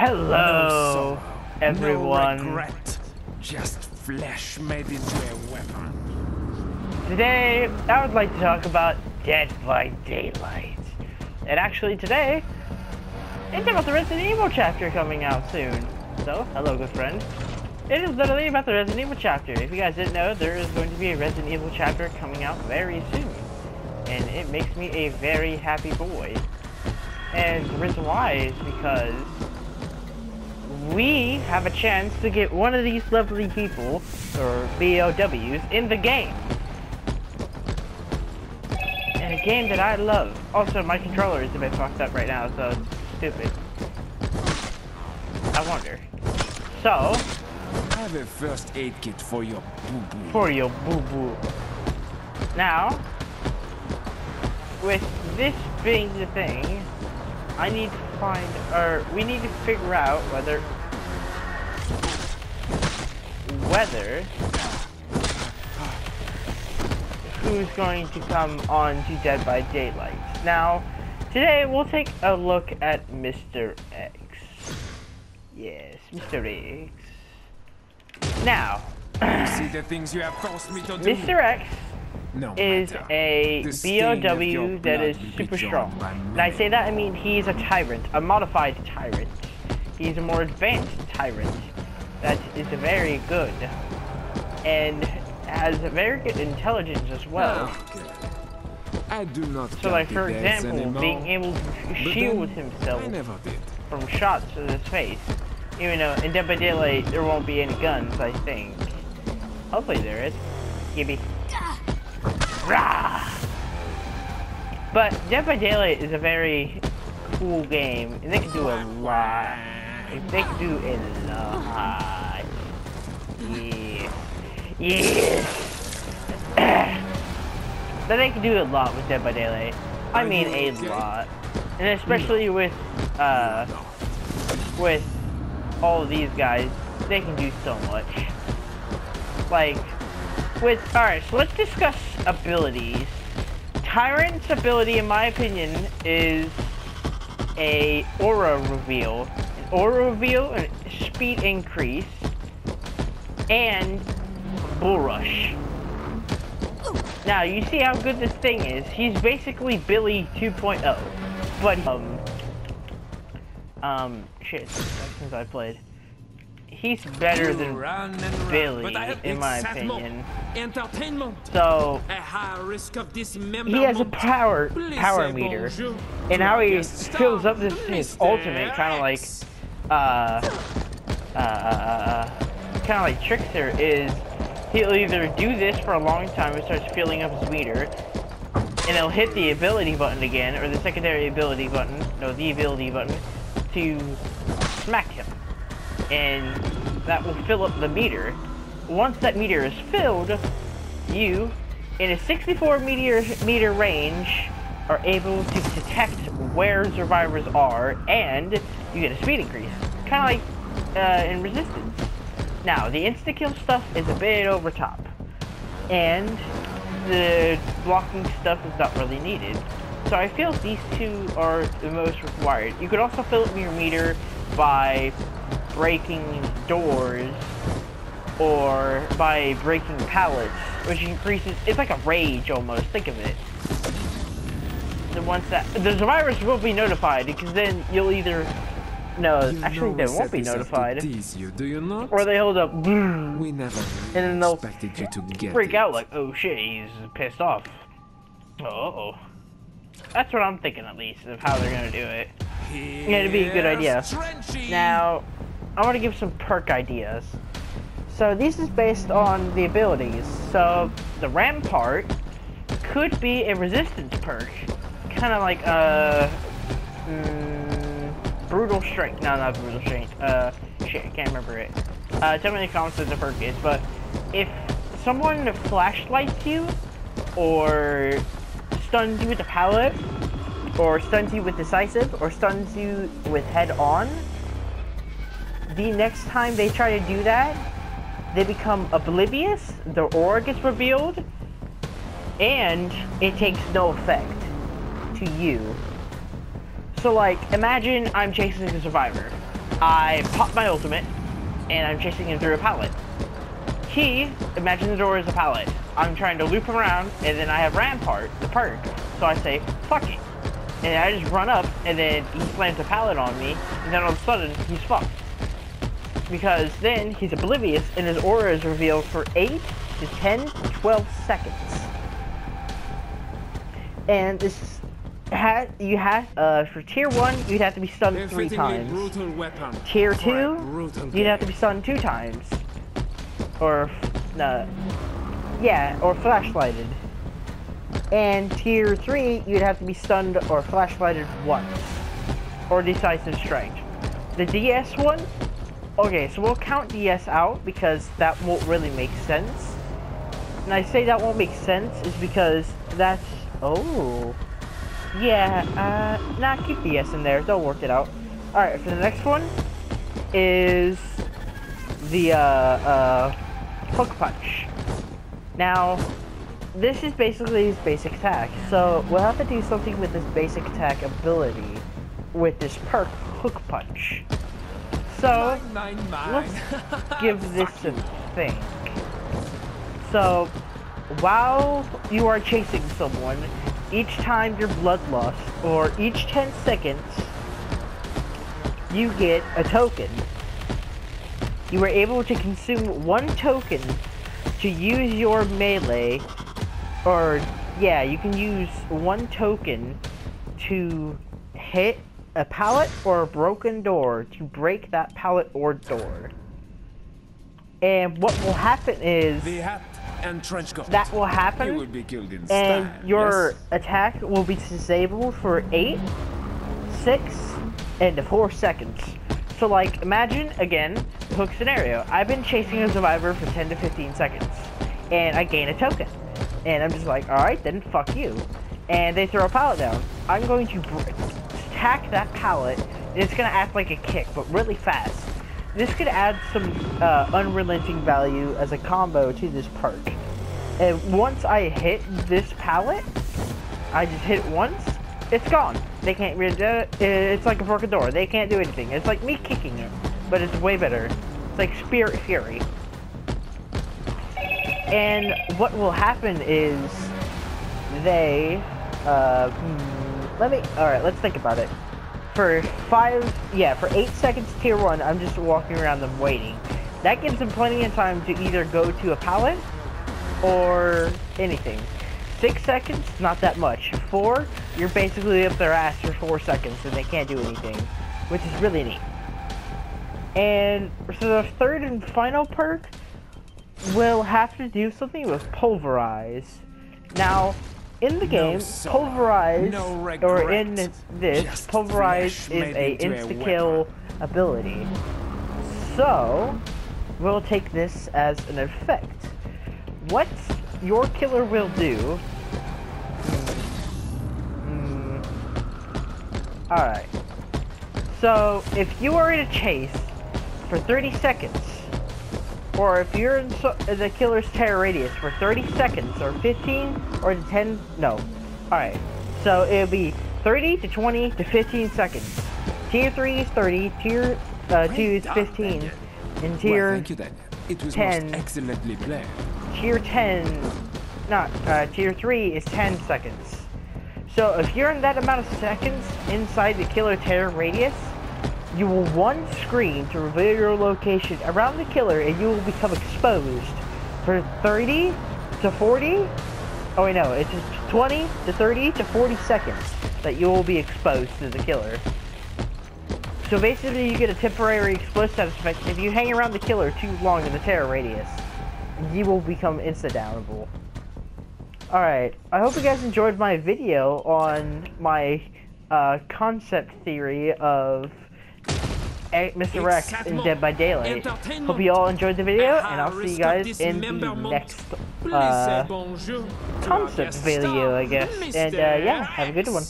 Hello, everyone. No regret, just flesh made into a weapon. Today, I would like to talk about Dead by Daylight. And actually today, it's about the Resident Evil chapter coming out soon. So, hello good friend. It is literally about the Resident Evil chapter. If you guys didn't know, there is going to be a Resident Evil chapter coming out very soon. And it makes me a very happy boy. And the reason why is because we have a chance to get one of these lovely people, or BOWs, in the game. And a game that I love. Also, my controller is a bit fucked up right now, so it's stupid. I wonder. So, I have a first aid kit for your boo-boo. For your boo-boo. Now, with this being the thing, I need to find, or we need to figure out whether who's going to come on to Dead by Daylight. Now, today we'll take a look at MR.X. Yes, MR.X. Now, you see the things you have forced me to do? MR.X is a BOW that is super strong. And I say that, I mean he's a tyrant, a modified tyrant. He's a more advanced tyrant that is very good and has very good intelligence as well. I do not. So like for example, being able to shield himself from shots to his face. Even though in Dead by Daylight there won't be any guns, I think. Hopefully there is. Gibby. Rah! But Dead by Daylight is a very cool game, and they can do a lot. They can do a lot. Yeah. Yeah. But they can do a lot with Dead by Daylight. I mean a lot. And especially with all of these guys, they can do so much. Like, alright, so let's discuss abilities. Tyrant's ability, in my opinion, is a aura reveal. An aura reveal, and speed increase, and bull rush. Now, you see how good this thing is. He's basically Billy 2.0. But, shit, since I played. He's better than Billy, in my opinion. So, he has a power meter, and how he fills up his ultimate, kind of like Trickster, is he'll either do this for a long time and starts filling up his meter, and he'll hit the ability button again, or the secondary ability button, no, the ability button, to smack him. And that will fill up the meter. Once that meter is filled, you, in a 64 meter range, are able to detect where survivors are, and you get a speed increase. Kind of like in Resistance. Now, the insta-kill stuff is a bit over top, and the blocking stuff is not really needed. So I feel these two are the most required. You could also fill up your meter by breaking doors or by breaking pallets, which increases, it's like a rage almost, think of it. The survivors will be notified, because then you'll either, actually they won't be notified, do you not? or they hold up, We never and then they'll you to get freak out like, oh shit, he's pissed off. Uh-oh. That's what I'm thinking, at least, of how they're gonna do it. Yeah, it'd be a good idea. Now, I want to give some perk ideas. So this is based on the abilities. So the Rampart could be a resistance perk, kind of like brutal strength. No, not brutal strength. Shit, I can't remember it. Tell me in the comments what the perk is. But if someone flashlights you, or stuns you with a pallet, or stuns you with decisive, or stuns you with head on, the next time they try to do that, they become oblivious, their aura gets revealed, and it takes no effect to you. So like, imagine I'm chasing a survivor. I pop my ultimate, and I'm chasing him through a pallet. He, imagine the door is a pallet. I'm trying to loop him around, and then I have Rampart, the perk. So I say, fuck it. And I just run up, and then he slams a pallet on me, and then all of a sudden, he's fucked. Because then, he's oblivious, and his aura is revealed for 8 to 10 to 12 seconds. And this for tier 1, you'd have to be stunned 3 times. Tier 2, you'd have to be stunned 2 times. Or flashlighted. And tier 3, you'd have to be stunned or flashlighted once. Or decisive strike. The DS one, okay, so we'll count DS out because that won't really make sense. And I say that won't make sense is because that's, keep DS in there, they'll work it out. Alright, for the next one is the, Hook Punch. Now, this is basically his basic attack, so we'll have to do something with this basic attack ability with this perk, Hook Punch. So, let's give this a think. So, while you are chasing someone, each time you're bloodlust, or each 10 seconds, you get a token. You are able to consume 1 token to use your melee, you can use 1 token to hit a pallet or a broken door to break that pallet or door. And what will happen is that will happen, you will be killed in and style, your attack will be disabled for 8, 6, and 4 seconds. So like, imagine, again, the hook scenario. I've been chasing a survivor for 10 to 15 seconds, and I gain a token. And I'm just like, alright, then fuck you. And they throw a pallet down. I'm going to attack that pallet, and it's going to act like a kick, but really fast. This could add some unrelenting value as a combo to this perk. And once I hit this pallet, I just hit it once, it's gone. They can't really do it. It's like a broken door. They can't do anything. It's like me kicking it, but it's way better. It's like Spirit Fury. And what will happen is they, alright, let's think about it. For 8 seconds tier 1, I'm just walking around them waiting. That gives them plenty of time to either go to a pallet or anything. 6 seconds, not that much. 4, you're basically up their ass for 4 seconds and they can't do anything, which is really neat. And so the third and final perk will have to do something with Pulverize. Now, in the game, Pulverize, or in this, Pulverize is a insta-kill ability. So, we'll take this as an effect. What your killer will do... Alright. So, if you are in a chase for 30 seconds, or if you're in the killer's terror radius for 30 seconds, or 15, or 10, no. Alright, so it'll be 30 to 20 to 15 seconds. Tier 3 is 30, Tier 2 is 15, and Tier 10, excellently played. Tier 3 is 10 seconds. So if you're in that amount of seconds inside the killer terror radius, you will one screen to reveal your location around the killer, and you will become exposed for 30 to 40. Oh wait, no, it's just 20 to 30 to 40 seconds that you will be exposed to the killer. So basically, you get a temporary explosive status effect if you hang around the killer too long in the terror radius. You will become insta-downable. Alright, I hope you guys enjoyed my video on my concept theory of MR.X in Dead by Daylight. Hope you all enjoyed the video, and I'll see you guys in the next concept video, I guess. And yeah, have a good one.